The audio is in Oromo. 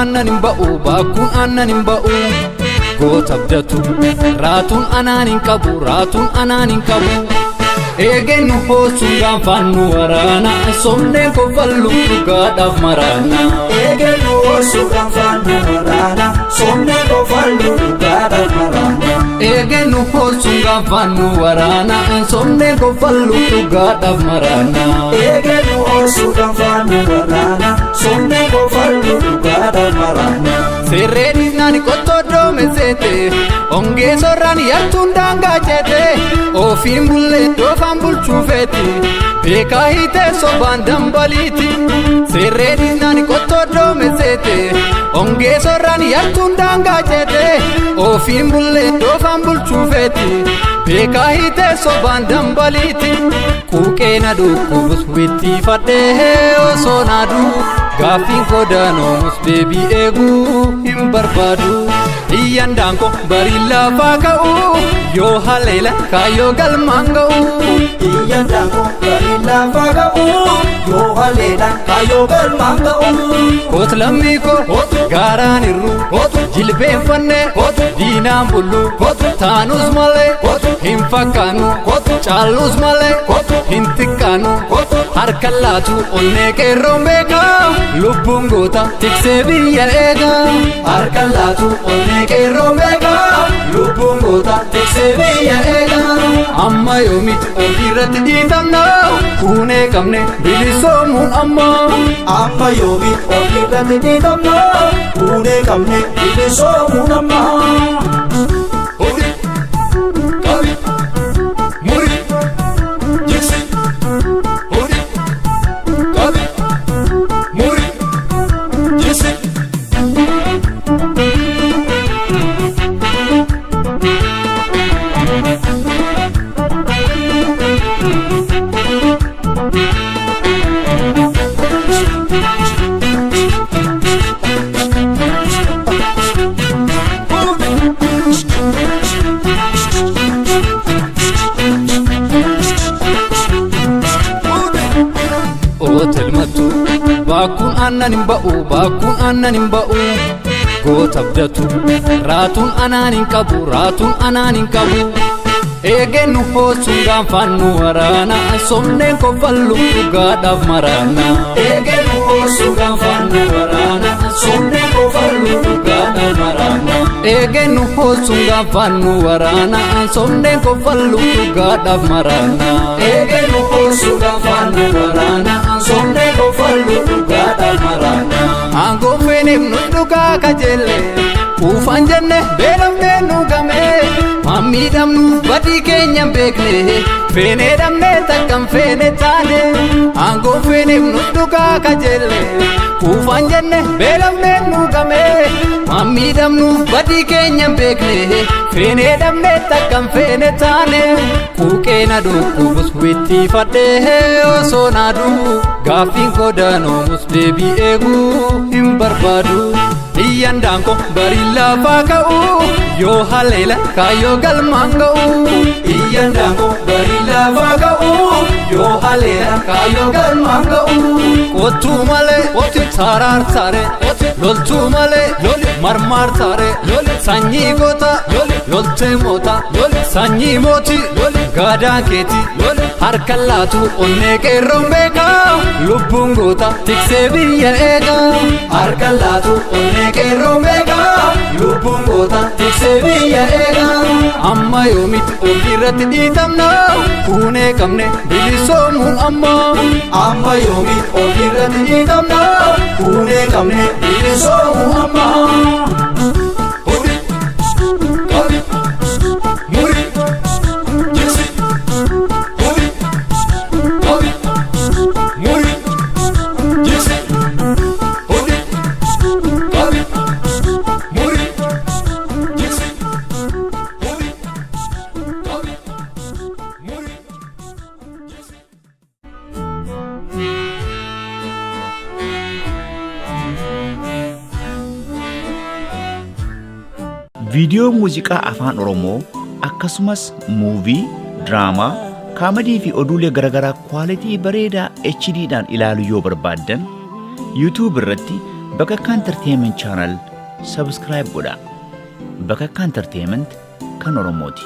aannan hin ba'u baakkuun aannan hin ba'u goota abdatu raatuun anaan hin qabu raatuun anaan hin qabu eegennu hoosuun gaanfaan nu waraana somneen kofallu dhugaadhaaf maraana eegennu hoosuun gaanfaan nu waraana somneen kofallu dhugaadhaaf maraana eegennu hoosuun gaanfaan nu waraana somneen kofallu dhugaadhaaf maraana eegennu hoosuun gaanfaan nu waraana somneen kofallu dhugaadhaaf maraana Serreni nani kotodo mesete onge sorran yartun danga chete ofin bulle dofan bulchufeti beka hite soban dambaliti Serreni nani kotodo mesete onge sorran yartun danga chete ofin bulle dofan bulchufeti beka hite soban dambaliti kukena dukubus witti fadde osonadu Gafin kodanos baby egu himbarbadu Iyandanko barilla fakau yo halela kayo galmangau Iyandanko barilla fakau yo halela kayo galmangau Kot lamiko garaniru jilben fanne dinam bulu tanus male himfakanu chalus male hintikanu harkallatu onne kerrombeka Lubbun goota tiksee biyya eega harkallatu onne kerrombeka lubbun goota tiksee biyya eega amma yoomiti ofirratti dhiitamna kuunee qabne bilisoomuun amma yoomiti ofirratti dhiitamna kuunee qabne bilisoomuun amma Baakkuun aannan hin ba'u baakkuun aannan hin ba'u goota abdatu raatuun anaan hin qabu raatuun anaan hin qabu eegennu hoosuun gaanfaan nu waraana somneen kofallu dhugaadhaaf maraana eegennu hoosuun gaanfaan nu waraana somneen kofallu dhugaadhaaf maraana eegennu hoosuun gaanfaan nu waraana somneen kofallu dhugaadhaaf maraana eegennu hoosuun gaanfaan nu waraana somneen kofallu dhugaadhaaf maraana Aangoon feeneef nu dhugaa kajeelle Kuufaan jenne beelamnee nu gamee Mammiidhamnu badii keenya beekne Feenee dhabnee takkan feene taane Aangoon feeneef nu dhugaa kajeelle Kuufaan jenne beelamnee nu gamee Mammiidhamnu badii keenya beekne Feenee dhabnee takkan feene taane Kuuqeena dhukkubus witti fadhee osoo naadu Gaafiin kodaanoomus deebii eeguu hin barbaadu Iyandanko barilla fakau yo halela kayo galmaan ga'u Iyandanko barilla fakau yo halela kayo galmaan ga'u Kottuu malee saraar sare loltuu malee marmaar sare sanyii goota loltee moota sanyii mooti gaadaan keeti harka laatu onnee qeerroon beeka lubbuun goota tiksee biyya eega harka laatu onnee qeerroon beeka lubbuun goota tiksee biyya eega amma yoomiti ofirratti dhiitamna kuunee qabne bilisoomuun amma yoomiti ofirratti dhiitamna kuunee qabne bilisoomuun amma Viidiyoo muuziqaa afaan Oromoo akkasumas muuvii, diraamaa, kaamadii fi oduulee garagaraa kwaalitii bareedaa HD dhaan ilaaluu yoo barbaaddan YouTube irratti Bakakkaa Entertainment Channel subscribe godhaa. Bakakkaa Entertainment kan Oromooti.